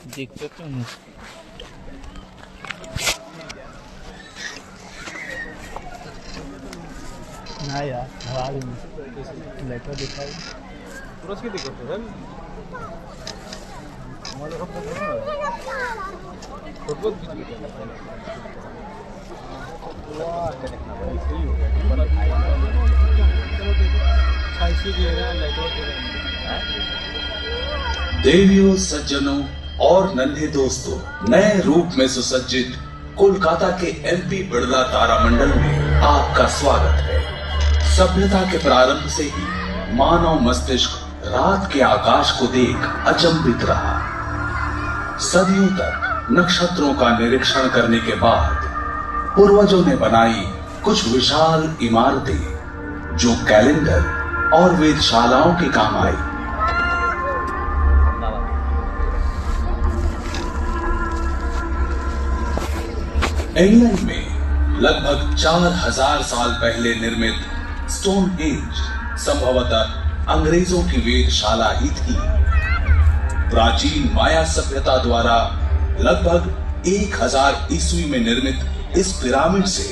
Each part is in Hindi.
देख सकते हो ना यार, हवा लेटर दिखाई तुरस की दिक्कत है हमारे सब फुटबॉल की दिक्कत देवियों, सज्जनों और नन्हे दोस्तों, नए रूप में सुसज्जित कोलकाता के एमपी बिड़ला तारामंडल में आपका स्वागत है। सभ्यता के प्रारंभ से ही मानव मस्तिष्क रात के आकाश को देख अचंभित रहा। सदियों तक नक्षत्रों का निरीक्षण करने के बाद पूर्वजों ने बनाई कुछ विशाल इमारतें जो कैलेंडर और वेधशालाओं के काम आई। इंग्लैंड में लगभग 4000 साल पहले निर्मित स्टोनहेंज संभवतः अंग्रेजों की वेधशाला ही थी। प्राचीन माया सभ्यता द्वारा लगभग 1000 ईस्वी में निर्मित इस पिरामिड से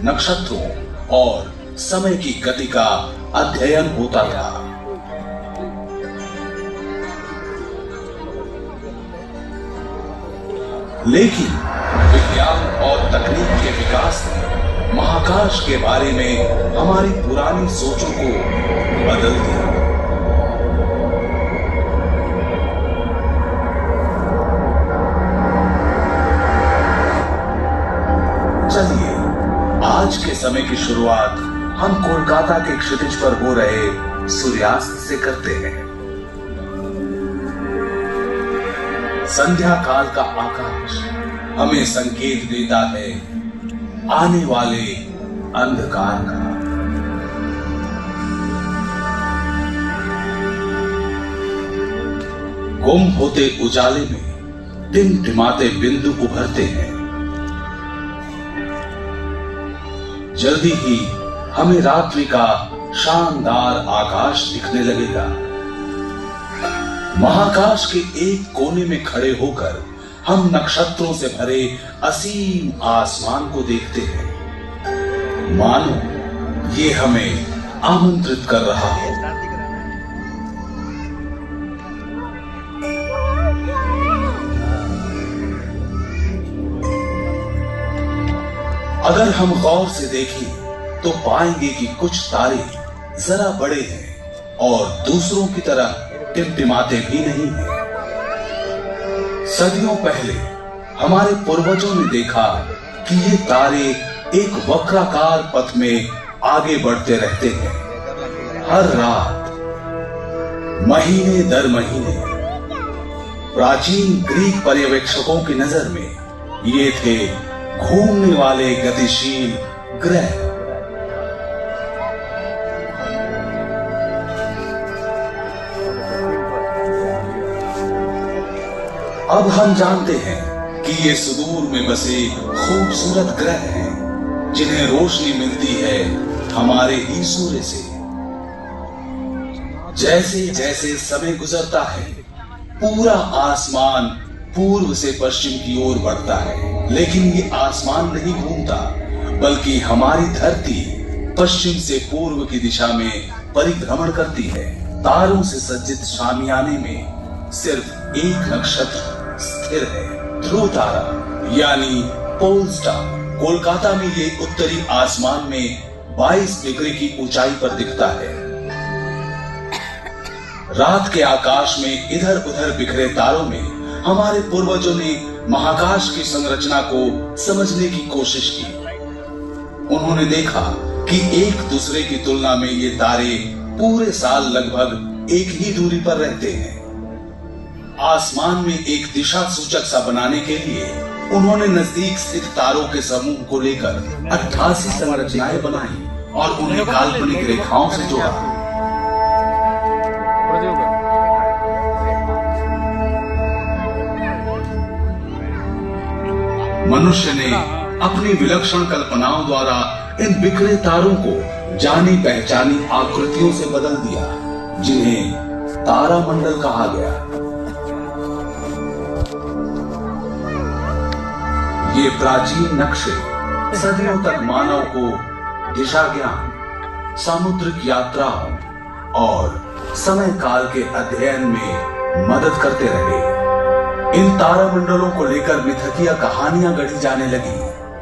नक्षत्रों और समय की गति का अध्ययन होता था। लेकिन विज्ञान और तकनीक के विकास ने महाकाश के बारे में हमारी पुरानी सोचों को बदल दिया। चलिए आज के समय की शुरुआत हम कोलकाता के क्षितिज पर हो रहे सूर्यास्त से करते हैं। संध्या काल का आकाश हमें संकेत देता है आने वाले अंधकार का। गुम होते उजाले में टिमटिमाते बिंदु उभरते हैं। जल्दी ही हमें रात्रि का शानदार आकाश दिखने लगेगा। महाकाश के एक कोने में खड़े होकर हम नक्षत्रों से भरे असीम आसमान को देखते हैं, मानो ये हमें आमंत्रित कर रहा है। अगर हम गौर से देखें तो पाएंगे कि कुछ तारे जरा बड़े हैं और दूसरों की तरह टिमटिमाते भी नहीं हैं। सदियों पहले हमारे पूर्वजों ने देखा कि ये तारे एक वक्राकार पथ में आगे बढ़ते रहते हैं। हर रात, महीने दर महीने, प्राचीन ग्रीक पर्यवेक्षकों की नजर में ये थे घूमने वाले गतिशील ग्रह। अब हम जानते हैं कि ये सुदूर में बसे खूबसूरत ग्रह हैं, जिन्हें रोशनी मिलती है हमारे ही सूर्य से। जैसे जैसे समय गुजरता है, पूरा आसमान पूर्व से पश्चिम की ओर बढ़ता है, लेकिन ये आसमान नहीं घूमता, बल्कि हमारी धरती पश्चिम से पूर्व की दिशा में परिभ्रमण करती है। तारों से सज्जित शामियाने में सिर्फ एक नक्षत्र स्थिर है, ध्रुव तारा यानी पोल स्टार। कोलकाता में ये उत्तरी आसमान में 22 डिग्री की ऊंचाई पर दिखता है। रात के आकाश में इधर उधर बिखरे तारों में हमारे पूर्वजों ने महाकाश की संरचना को समझने की कोशिश की। उन्होंने देखा कि एक दूसरे की तुलना में ये तारे पूरे साल लगभग एक ही दूरी पर रहते हैं। आसमान में एक दिशा सूचक सा बनाने के लिए उन्होंने नजदीक स्थित तारों के समूह को लेकर 88 संरचनाएं बनाई और उन्हें काल्पनिक रेखाओं से जोड़ा। मनुष्य ने अपनी विलक्षण कल्पनाओं द्वारा इन बिखरे तारों को जानी पहचानी आकृतियों से बदल दिया, जिन्हें तारामंडल कहा गया। ये प्राचीन नक्शे सदियों तक मानव को दिशा ज्ञान, सामुद्रिक यात्राओं और समय काल के अध्ययन में मदद करते रहे। इन तारामंडलों को लेकर मिथकीय कहानियां गढ़ी जाने लगी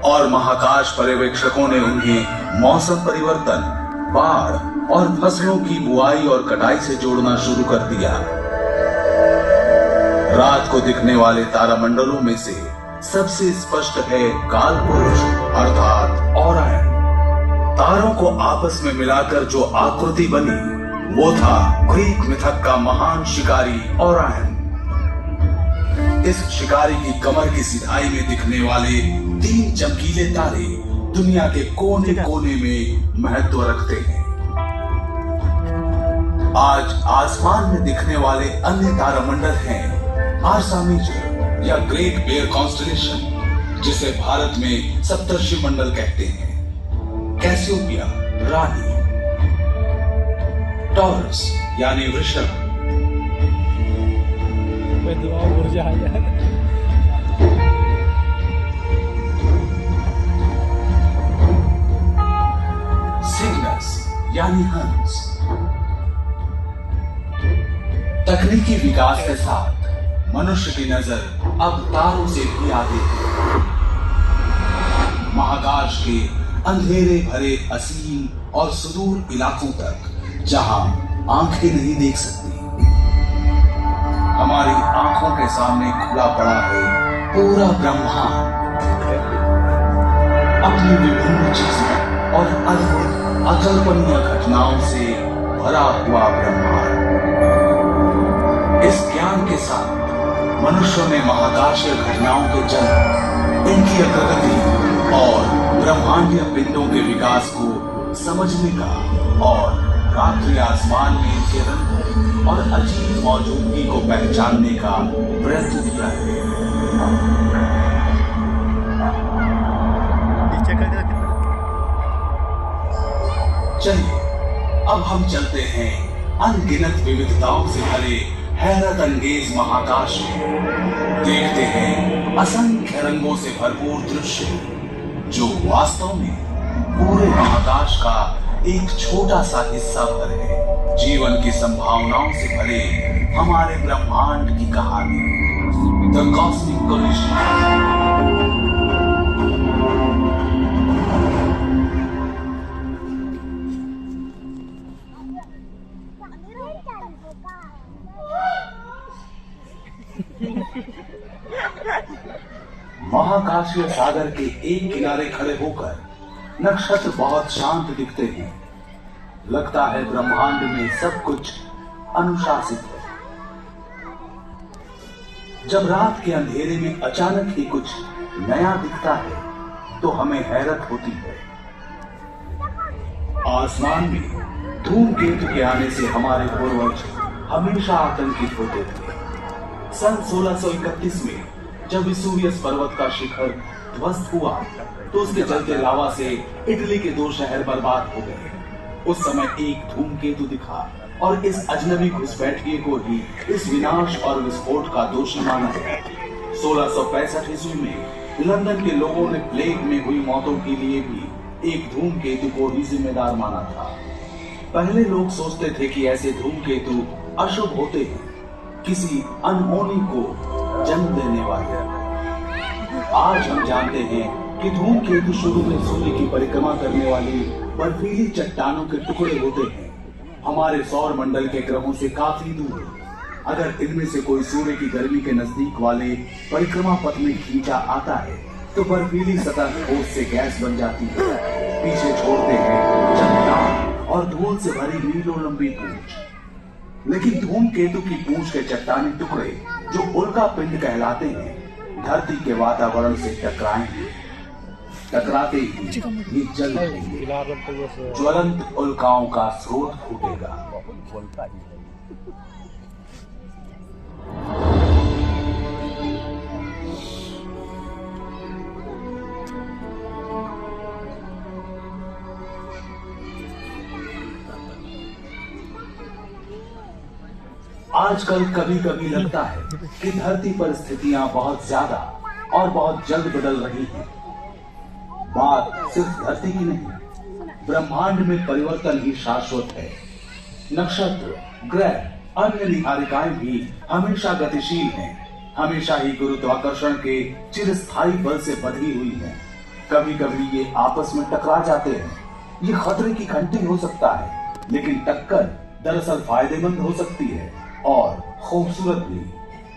और महाकाश पर्यवेक्षकों ने उन्हें मौसम परिवर्तन, बाढ़ और फसलों की बुआई और कटाई से जोड़ना शुरू कर दिया। रात को दिखने वाले तारामंडलों में से सबसे स्पष्ट है कालपुरुष अर्थात ओरायन। तारों को आपस में मिलाकर जो आकृति बनी वो था ग्रीक मिथक का महान शिकारी ओरायन। इस शिकारी की कमर की सिधाई में दिखने वाले 3 चमकीले तारे दुनिया के कोने कोने में महत्व रखते हैं। आज आसमान में दिखने वाले अन्य तारामंडल हैं आर्सा मेजर या ग्रेट बेयर कॉन्स्टेलेशन, जिसे भारत में सप्तर्षि मंडल कहते हैं, कैसियोपिया रानी, टॉरस यानी वृषभ, ऊर्जा है सिग्नस यानी हंस। तकनीकी विकास के साथ मनुष्य की नजर अब तारों से भी आगे है। महाकाश के अंधेरे भरे असीम और सुदूर इलाकों तक जहां आंखें नहीं देख सकती, हमारी आंखों के सामने खुला पड़ा है पूरा ब्रह्मांड अपनी विभिन्न चीजों और अद्भुत अकल्पनीय घटनाओं से भरा हुआ ब्रह्मांड। इस ज्ञान के साथ मनुष्यों ने महाकाशीय घटनाओं के जन्म, इनकी प्रगति और ब्रह्मांडीय पिंडों के विकास को समझने का और रात्रि आसमान में इनके रंग और अजीब मौजूदगी को पहचानने का प्रयत्न किया है। चलिए अब हम चलते हैं अनगिनत विविधताओं से भरे हैरत अंगेज महाकाश में। देखते हैं असंख्य रंगों से भरपूर दृश्य जो वास्तव में पूरे महाकाश का एक छोटा सा हिस्सा भर है। जीवन की संभावनाओं से भरे हमारे ब्रह्मांड की कहानी, द कॉस्मिक कोलिशन। महाकाशीय सागर के एक किनारे खड़े होकर नक्षत्र बहुत शांत दिखते हैं। लगता है ब्रह्मांड में सब कुछ अनुशासित है। जब रात के अंधेरे में अचानक ही कुछ नया दिखता है तो हमें हैरत होती है। आसमान में धूमकेतु के आने से हमारे पूर्वज हमेशा आतंकित होते थे। सन 1631 में जब विसुवियस पर्वत का शिखर ध्वस्त हुआ तो उसके चलते लावा से इटली के 2 शहर बर्बाद हो गए। उस समय एक धूमकेतु दिखा और इस अजनबी घुसपैठिए को ही इस विनाश और विस्फोट का दोषी माना गया। 1665 ईस्वी में लंदन के लोगों ने प्लेग में हुई मौतों के लिए भी एक धूमकेतु को ही जिम्मेदार माना था। पहले लोग सोचते थे कि ऐसे धूमकेतु अशुभ होते हैं, किसी अनहोनी को जन्म देने वाले। आज हम जानते हैं कि धूमकेतु शुरू में सूर्य की परिक्रमा करने वाली बर्फीली चट्टानों के टुकड़े होते हैं, हमारे सौर मंडल के ग्रहों से काफी दूर। अगर इनमें से कोई सूर्य की गर्मी के नजदीक वाले परिक्रमा पथ में खींचा आता है तो बर्फीली सतह ठोस से गैस बन जाती है। पीछे छोड़ते हैं चट्टान और धूल से भरी मीलों लंबी पूंछ। लेकिन धूमकेतु की पूंछ के चट्टानी टुकड़े जो उल्का पिंड कहलाते हैं, धरती के वातावरण से टकराएंगे। टकराते ही ये जल उठेंगे। ज्वलंत उल्काओं का स्रोत फूटेगा। आजकल कभी कभी लगता है कि धरती पर स्थितियां बहुत ज्यादा और बहुत जल्द बदल रही हैं। बात सिर्फ धरती की नहीं, ब्रह्मांड में परिवर्तन ही शाश्वत है। नक्षत्र, ग्रह, अन्य निहारिकाएं भी हमेशा गतिशील हैं, हमेशा ही गुरुत्वाकर्षण के चिरस्थायी बल से बंधी हुई हैं। कभी कभी ये आपस में टकरा जाते हैं। ये खतरे की घंटी हो सकता है, लेकिन टक्कर दरअसल फायदेमंद हो सकती है और खूबसूरत भी।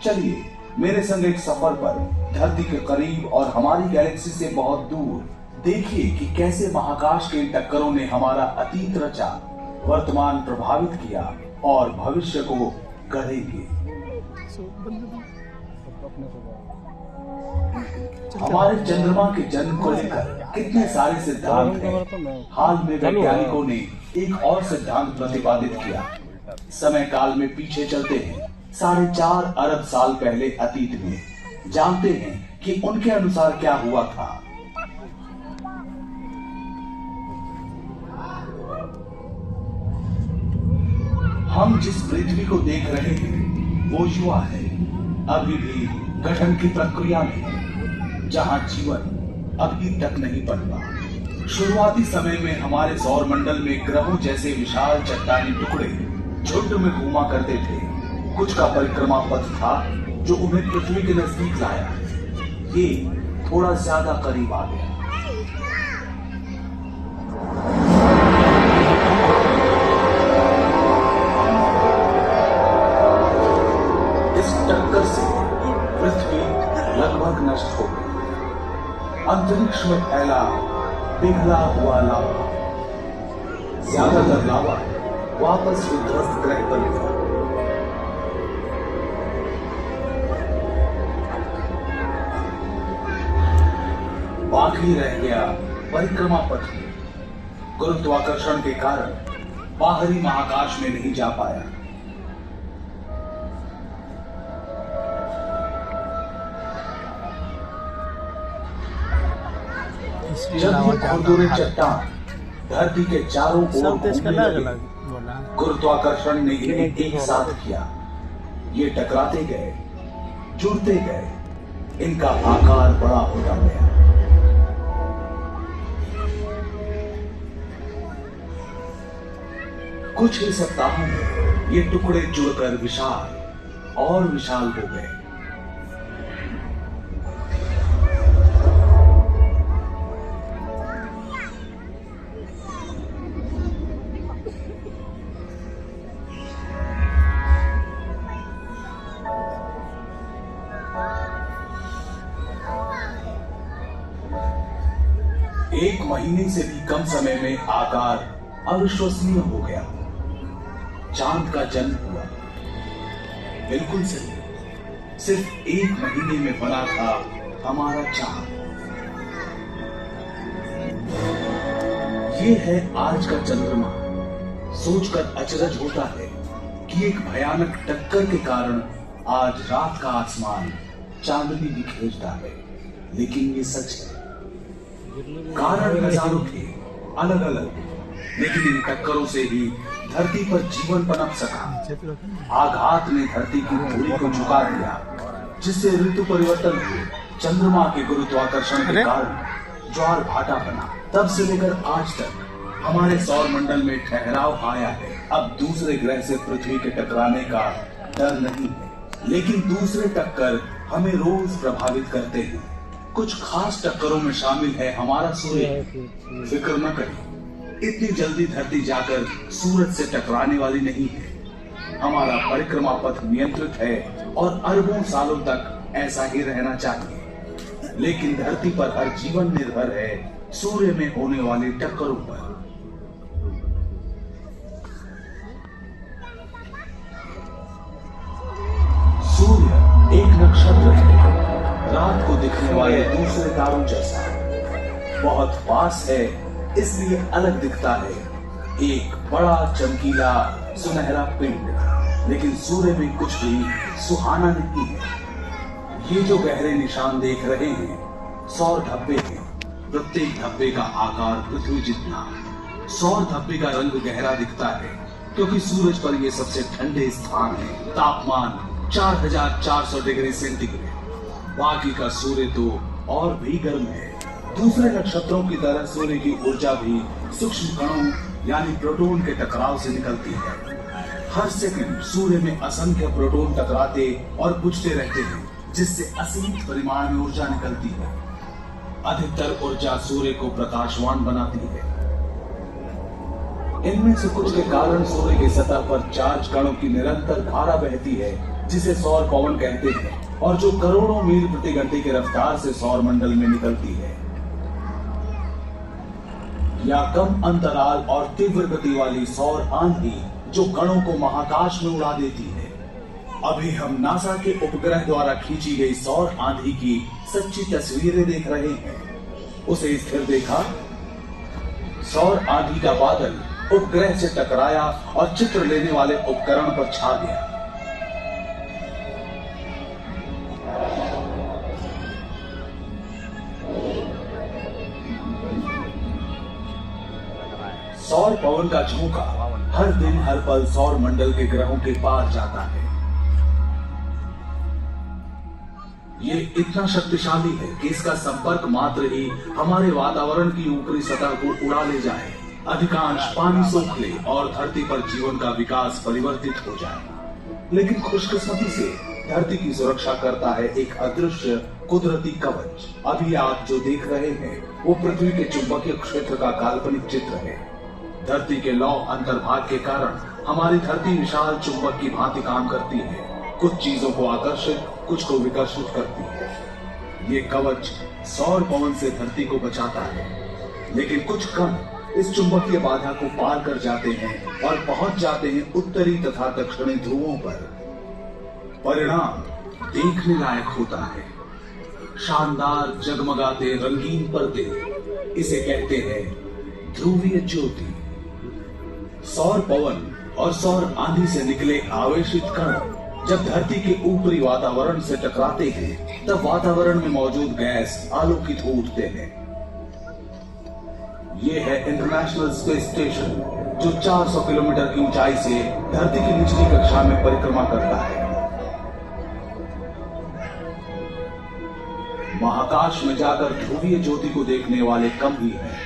चलिए मेरे संग एक सफर पर धरती के करीब और हमारी गैलेक्सी से बहुत दूर देखिए कि कैसे महाकाश के इन टक्करों ने हमारा अतीत रचा, वर्तमान प्रभावित किया और भविष्य को गढ़ेंगे। हमारे चंद्रमा के जन्म को लेकर कितने सारे सिद्धांत हैं। हाल में वैज्ञानिकों ने एक और सिद्धांत प्रतिपादित किया। समय काल में पीछे चलते हैं 4.5 अरब साल पहले अतीत में, जानते हैं कि उनके अनुसार क्या हुआ था। हम जिस पृथ्वी को देख रहे हैं वो युवा है, अभी भी गठन की प्रक्रिया में है, जहां जीवन अभी तक नहीं पनपा। शुरुआती समय में हमारे सौर मंडल में ग्रहों जैसे विशाल चट्टानी टुकड़े झुंड में घूमा करते थे। कुछ का परिक्रमा पथ था जो उन्हें पृथ्वी के नजदीक लाया। ये थोड़ा ज्यादा करीब आ गया। इस टक्कर से पृथ्वी लगभग नष्ट हो गई। अंतरिक्ष में फैला पिघला हुआ लावा, ज्यादातर लावा वापस विध्वस्त ग्रह पर गिरा। बाकी रह गया परिक्रमा पथ में। गुरुत्वाकर्षण के कारण बाहरी महाकाश में नहीं जा पाया। जब ये खुरदुरे चट्टान धरती के चारों ओर घूमने लगे, गुरुत्वाकर्षण ने इन्हें एक साथ किया। ये टकराते गए, जुड़ते गए, इनका आकार बड़ा होता गया। कुछ ही सप्ताहों में ये टुकड़े जुड़कर विशाल और विशाल हो गए। एक महीने से भी कम समय में आकार अविश्वसनीय हो गया। चांद का जन्म हुआ। बिल्कुल सही, सिर्फ एक महीने में बना था हमारा चांद। ये है आज का चंद्रमा। सोचकर अचरज होता है कि एक भयानक टक्कर के कारण आज रात का आसमान चांदनी बिखेरता है, लेकिन ये सच है। कारण हजारों थे, अलग अलग, लेकिन इन टक्करों से ही धरती पर जीवन पनप सका। आघात ने धरती की धूरी को झुका दिया, जिससे ऋतु परिवर्तन हुए। चंद्रमा के गुरुत्वाकर्षण के कारण ज्वार भाटा बना। तब से लेकर आज तक हमारे सौर मंडल में ठहराव आया है। अब दूसरे ग्रह से पृथ्वी के टकराने का डर नहीं है, लेकिन दूसरे टक्कर हमें रोज प्रभावित करते हैं। कुछ खास टक्करों में शामिल है हमारा सूर्य। फिक्र न करें, इतनी जल्दी धरती जाकर सूरज से टकराने वाली नहीं है। हमारा परिक्रमा पथ नियंत्रित है और अरबों सालों तक ऐसा ही रहना चाहिए। लेकिन धरती पर हर जीवन निर्भर है सूर्य में होने वाली टक्करों पर। सूर्य एक नक्षत्र है, रात को दिखने वाले दूसरे तारों जैसा। बहुत पास है, इसलिए अलग दिखता है। एक बड़ा चमकीला सुनहरा पिंड, लेकिन सूर्य में कुछ भी सुहाना नहीं है। ये जो गहरे निशान देख रहे हैं सौर धब्बे हैं। प्रत्येक धब्बे का आकार पृथ्वी जितना। सौर धब्बे का रंग गहरा दिखता है क्योंकि सूरज पर ये सबसे ठंडे स्थान है। तापमान 4400 डिग्री सेंटीग्रेड। बाकी का सूर्य तो और भी गर्म है। दूसरे नक्षत्रों की तरह सूर्य की ऊर्जा भी सूक्ष्म कणों यानी प्रोटॉन के टकराव से निकलती है। हर सेकंड सूर्य में असंख्य प्रोटॉन टकराते और बुझते रहते हैं, जिससे असीमित परिमाण में ऊर्जा निकलती है। अधिकतर ऊर्जा सूर्य को प्रकाशवान बनाती है। इनमें से कुछ के कारण सूर्य की सतह पर चार्ज कणों की निरंतर धारा बहती है, जिसे सौर पवन कहते हैं, और जो करोड़ों मील प्रति घंटे की रफ्तार से सौर मंडल में निकलती है। या कम अंतराल और तीव्र गति वाली सौर आंधी जो कणों को महाकाश में उड़ा देती है। अभी हम नासा के उपग्रह द्वारा खींची गई सौर आंधी की सच्ची तस्वीरें देख रहे हैं। उसे स्थिर देखा। सौर आंधी का बादल उपग्रह से टकराया और चित्र लेने वाले उपकरण पर छा गया। सौर पवन का झोंका हर दिन हर पल सौर मंडल के ग्रहों के पार जाता है। ये इतना शक्तिशाली है कि इसका संपर्क मात्र ही हमारे वातावरण की ऊपरी सतह को उड़ा ले जाए, अधिकांश पानी सोख ले और धरती पर जीवन का विकास परिवर्तित हो जाए। लेकिन खुशकिस्मती से धरती की सुरक्षा करता है एक अदृश्य कुदरती कवच। अभी आप जो देख रहे हैं वो पृथ्वी के चुंबकीय क्षेत्र का काल्पनिक चित्र है। धरती के लौ अंतर्भाग के कारण हमारी धरती विशाल चुंबक की भांति काम करती है। कुछ चीजों को आकर्षित, कुछ को विकर्षित करती है। ये कवच सौर पवन से धरती को बचाता है, लेकिन कुछ कण इस चुंबकीय बाधा को पार कर जाते हैं और पहुंच जाते हैं उत्तरी तथा दक्षिणी ध्रुवों पर। परिणाम देखने लायक होता है। शानदार जगमगाते रंगीन पर्दे, इसे कहते हैं ध्रुवीय ज्योति। सौर पवन और सौर आंधी से निकले आवेशित कण जब धरती के ऊपरी वातावरण से टकराते हैं, तब वातावरण में मौजूद गैस आलोकित हो उठते हैं। ये है इंटरनेशनल स्पेस स्टेशन, जो 400 किलोमीटर की ऊंचाई से धरती की निचली कक्षा में परिक्रमा करता है। महाकाश में जाकर ध्रुवीय ज्योति को देखने वाले कम ही हैं।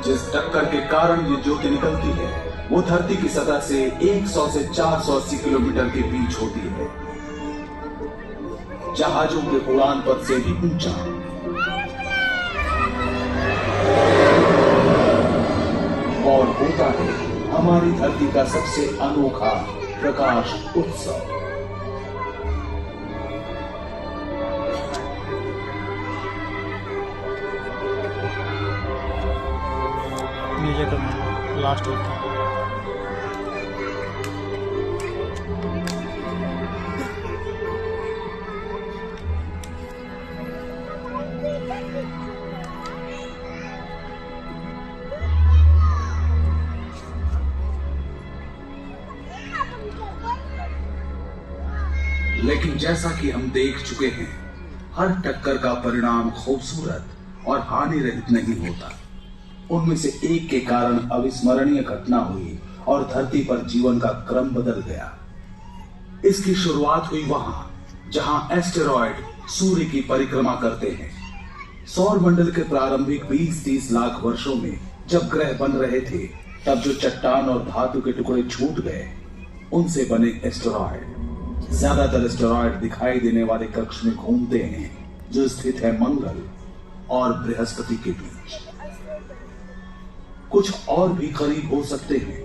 जिस टक्कर के कारण ये ज्योति निकलती है वो धरती की सतह से 100 से 480 किलोमीटर के बीच होती है। जहाजों के उड़ान पथ से भी ऊंचा। और होता है हमारी धरती का सबसे अनोखा प्रकाश उत्सव। नीचे तो लास्ट होता है। लेकिन जैसा कि हम देख चुके हैं, हर टक्कर का परिणाम खूबसूरत और हानि रहित नहीं होता। उनमें से एक के कारण अविस्मरणीय घटना हुई और धरती पर जीवन का क्रम बदल गया। इसकी शुरुआत हुई वहां जहां एस्टेरॉयड सूर्य की परिक्रमा करते हैं। सौर मंडल के प्रारंभिक 20-30 लाख वर्षों में जब ग्रह बन रहे थे, तब जो चट्टान और धातु के टुकड़े छूट गए, उनसे बने एस्टेरॉयड। ज्यादातर एस्टेरॉयड दिखाई देने वाले कक्ष में घूमते हैं, जो स्थित है मंगल और बृहस्पति के बीच। कुछ और भी करीब हो सकते हैं।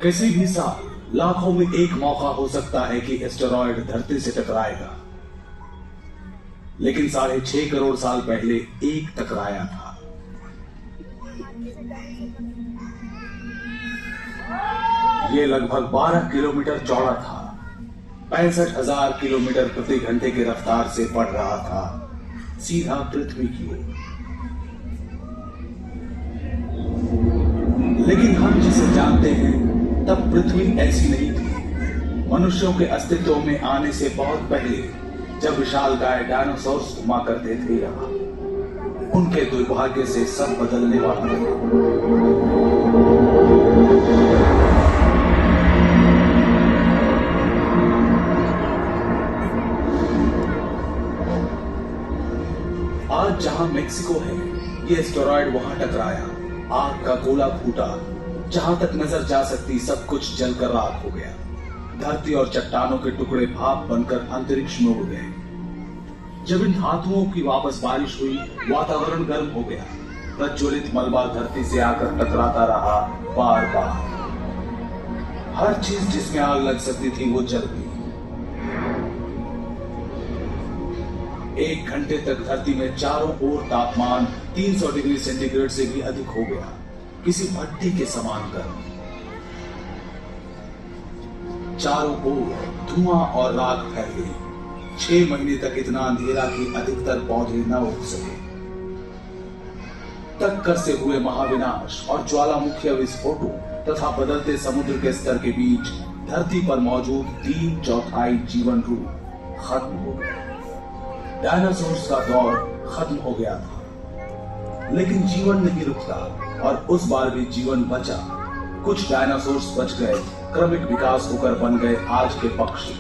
किसी भी साल लाखों में एक मौका हो सकता है कि एस्टेरॉयड धरती से टकराएगा, लेकिन 6.5 करोड़ साल पहले एक टकराया था। ये लगभग 12 किलोमीटर चौड़ा था, 65,000 किलोमीटर प्रति घंटे की रफ्तार से बढ़ रहा था सीधा पृथ्वी की ओर। लेकिन हम जिसे जानते हैं, तब पृथ्वी ऐसी नहीं थी। मनुष्यों के अस्तित्व में आने से बहुत पहले, जब विशालकाय डायनासोर्स घुमा करते थे यहाँ, उनके दुर्भाग्य से सब बदलने वाला है। आज जहां मेक्सिको है, ये एस्टेरॉयड वहां टकराया, आग का गोला फूटा, जहां तक नजर जा सकती सब कुछ जलकर राख हो गया। धरती और चट्टानों के टुकड़े भाप बनकर अंतरिक्ष में उड़ गए। जब इन धातुओं की वापस बारिश हुई, वातावरण गर्म हो गया। प्रज्वलित मलबा धरती से आकर टकराता रहा बार बार। हर चीज जिसमें आग लग सकती थी वो जल गई। 1 घंटे तक धरती में चारों ओर तापमान 300 डिग्री सेंटीग्रेड से भी अधिक हो गया, किसी भट्टी के समान गर्म। चारों ओर धुआं और राख फैल गई। 6 महीने तक इतना अंधेरा कि अधिकतर पौधे न उग सके। टक्कर से हुए महाविनाश और ज्वालामुखी विस्फोटों तथा बदलते समुद्र के स्तर के बीच धरती पर मौजूद 3/4 जीवन रूप खत्म हो गया। डायनासोर्स का दौर खत्म हो गया था, लेकिन जीवन नहीं रुकता और उस बार भी जीवन बचा। कुछ डायनासोर्स बच गए, क्रमिक विकास होकर बन गए आज के पक्षी।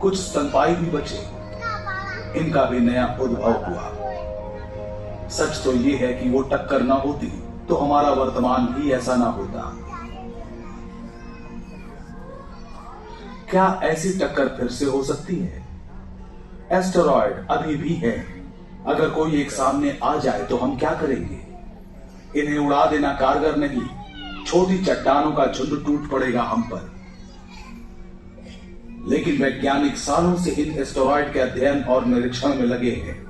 कुछ स्तनपायी भी बचे, इनका भी नया उद्भव हुआ। सच तो ये है कि वो टक्कर ना होती तो हमारा वर्तमान भी ऐसा ना होता। क्या ऐसी टक्कर फिर से हो सकती है? एस्टेरॉयड अभी भी है। अगर कोई एक सामने आ जाए तो हम क्या करेंगे? इन्हें उड़ा देना कारगर नहीं, छोटी चट्टानों का झुंड टूट पड़ेगा हम पर। लेकिन वैज्ञानिक सालों से इन एस्टेरॉयड के अध्ययन और निरीक्षण में लगे हैं।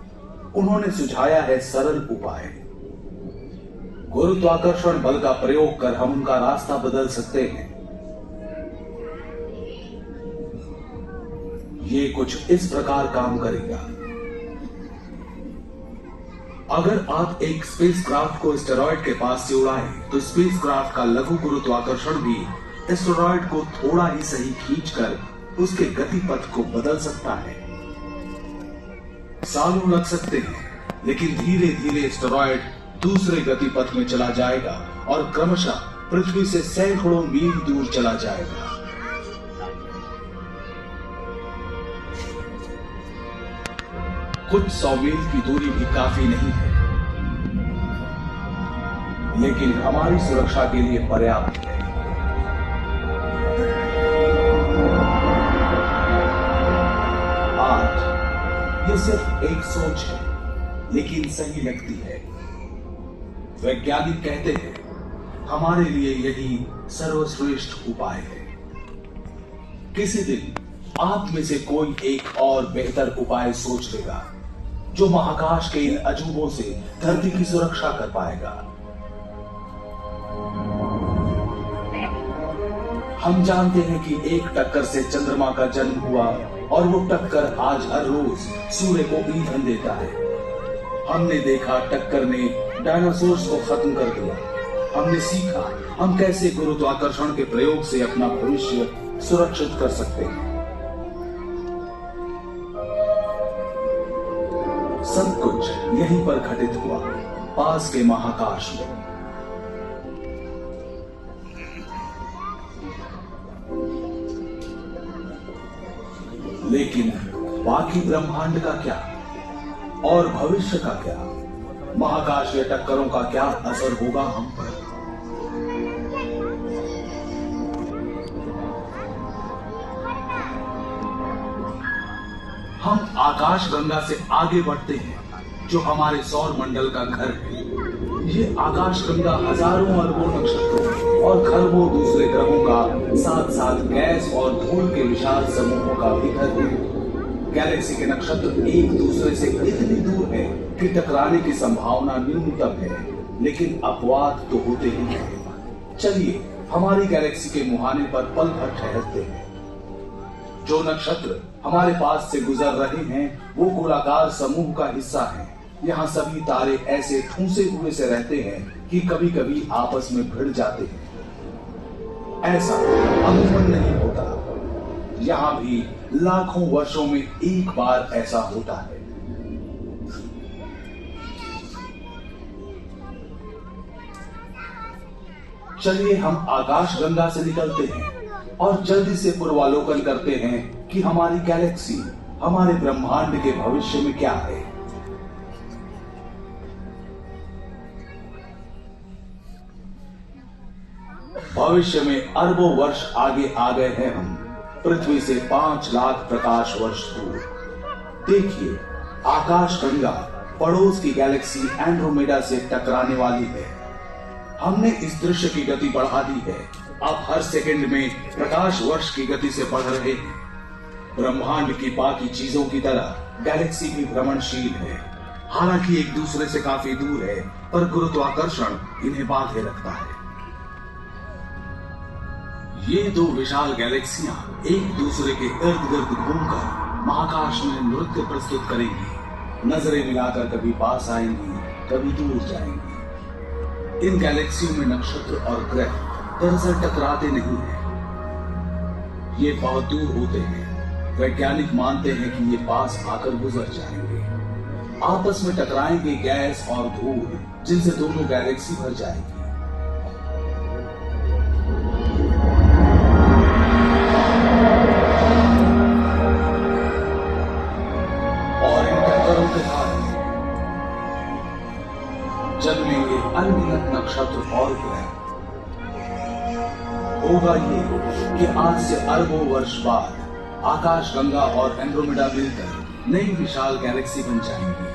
उन्होंने सुझाया है सरल उपाय। गुरुत्वाकर्षण बल का प्रयोग कर हम उनका रास्ता बदल सकते हैं। ये कुछ इस प्रकार काम करेगा। अगर आप एक स्पेसक्राफ्ट को एस्टेरॉयड के पास से उड़ाएं, तो स्पेसक्राफ्ट का लघु गुरुत्वाकर्षण भी एस्टेरॉयड को थोड़ा ही सही खींचकर उसके गतिपथ को बदल सकता है। सालों लग सकते हैं, लेकिन धीरे धीरे एस्टेरॉयड दूसरे गतिपथ में चला जाएगा और क्रमशः पृथ्वी से सैकड़ों मील दूर चला जाएगा। कुछ 100 मील की दूरी भी काफी नहीं है, लेकिन हमारी सुरक्षा के लिए पर्याप्त है। आज ये सिर्फ एक सोच है, लेकिन सही लगती है। वैज्ञानिक कहते हैं हमारे लिए यही सर्वश्रेष्ठ उपाय है। किसी दिन आप में से कोई एक और बेहतर उपाय सोच लेगा, जो महाकाश के इन अजूबों से धरती की सुरक्षा कर पाएगा। हम जानते हैं कि एक टक्कर से चंद्रमा का जन्म हुआ और वो टक्कर आज हर रोज सूर्य को ईंधन देता है। हमने देखा टक्कर ने डायनासोर्स को खत्म कर दिया। हमने सीखा हम कैसे गुरुत्वाकर्षण के प्रयोग से अपना भविष्य सुरक्षित कर सकते हैं। सब कुछ यहीं पर घटित हुआ, पास के महाकाश में। लेकिन बाकी ब्रह्मांड का क्या और भविष्य का क्या? महाकाशीय टक्करों का क्या असर होगा हम पर? हम आकाश गंगा से आगे बढ़ते हैं, जो हमारे सौर मंडल का घर है। ये आकाश गंगा हजारों अरबों नक्षत्रों और खरबों दूसरे ग्रहों का साथ साथ गैस और धूल के विशाल समूहों का भी घर है। गैलेक्सी के नक्षत्र एक दूसरे से इतनी दूर है कि टकराने की संभावना न्यूनतम है, लेकिन अपवाद तो होते ही हैं। चलिए हमारी गैलेक्सी के मुहाने पर पल भर ठहरते हैं। जो नक्षत्र हमारे पास से गुजर रहे हैं वो गोलाकार समूह का हिस्सा है। यहाँ सभी तारे ऐसे ठूंसे हुए से रहते हैं कि कभी कभी आपस में भिड़ जाते हैं। ऐसा अमूमन नहीं होता। यहाँ भी लाखों वर्षों में एक बार ऐसा होता है। चलिए हम आकाश गंगा से निकलते हैं और जल्दी से पूर्वालोकन करते हैं कि हमारी गैलेक्सी, हमारे ब्रह्मांड के भविष्य में क्या है। भविष्य में अरबों वर्ष आगे आ गए हैं हम, पृथ्वी से 5 लाख प्रकाश वर्ष दूर। देखिए, आकाश गंगा पड़ोस की गैलेक्सी एंड्रोमेडा से टकराने वाली है। हमने इस दृश्य की गति बढ़ा दी है। अब हर सेकंड में प्रकाश वर्ष की गति से बढ़ रहे हैं। ब्रह्मांड की बाकी चीजों की तरह गैलेक्सी भी भ्रमणशील है। हालांकि एक दूसरे से काफी दूर है, पर गुरुत्वाकर्षण इन्हें बांधे रखता है। ये दो विशाल गैलेक्सियां एक दूसरे के इर्द गिर्द घूमकर महाकाश में नृत्य प्रस्तुत करेंगी। नजरें मिलाकर कभी पास आएंगी, कभी दूर जाएंगी। इन गैलेक्सियों में नक्षत्र और ग्रह दरअसल टकराते नहीं हैं। ये बहुत दूर होते हैं। वैज्ञानिक मानते हैं कि ये पास आकर गुजर जाएंगे। आपस में टकराएंगे गैस और धूल, जिनसे दोनों गैलेक्सी भर जाएगी। जन्मेंगे अनगिनत नक्षत्र और ग्रह। होगा ये कि आज से अरबों वर्ष बाद आकाश गंगा और एंड्रोमेडा मिलकर नई विशाल गैलेक्सी बन जाएंगी।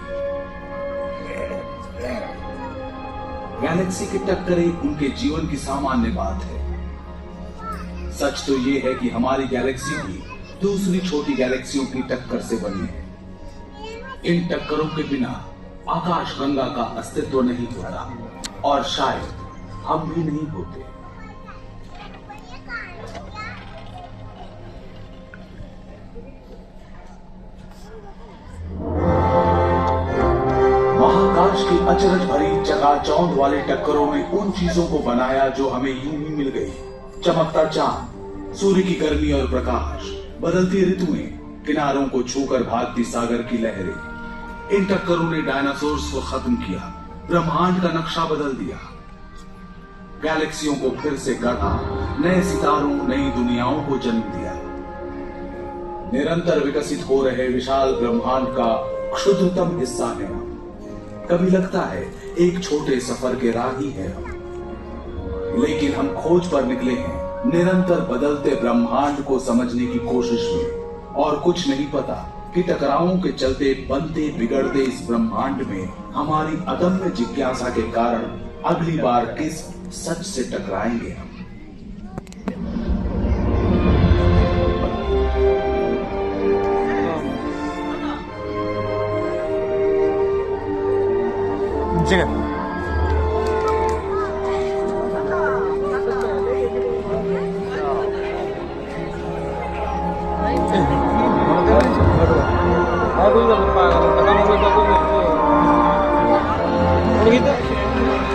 गैलेक्सी की टक्करें उनके जीवन की सामान्य बात है। सच तो ये है कि हमारी गैलेक्सी भी दूसरी छोटी गैलेक्सियों की टक्कर से बनी है। इन टक्करों के बिना आकाश गंगा का अस्तित्व नहीं होता और शायद हम भी नहीं होते। महाकाश की अचरज भरी चकाचौंध वाली टक्करों ने उन चीजों को बनाया जो हमें यूं ही मिल गई। चमकता चांद, सूर्य की गर्मी और प्रकाश, बदलती ऋतुएं, किनारों को छूकर भागती सागर की लहरें। इन टक्करों ने डायनासोर्स को खत्म किया, ब्रह्मांड का नक्शा बदल दिया, गैलेक्सियों को फिर से गढ़ा, नए सितारों, नई दुनियाओं को जन्म दिया। निरंतर विकसित हो रहे विशाल ब्रह्मांड का क्षुद्रतम हिस्सा है हम। कभी लगता है एक छोटे सफर के राही है हम, लेकिन हम खोज पर निकले हैं निरंतर बदलते ब्रह्मांड को समझने की कोशिश में। और कुछ नहीं पता कि टकरावों के चलते बनते बिगड़ते इस ब्रह्मांड में हमारी अदम्य जिज्ञासा के कारण अगली बार किस सच से टकराएंगे हम। जगह Aduh, lupa.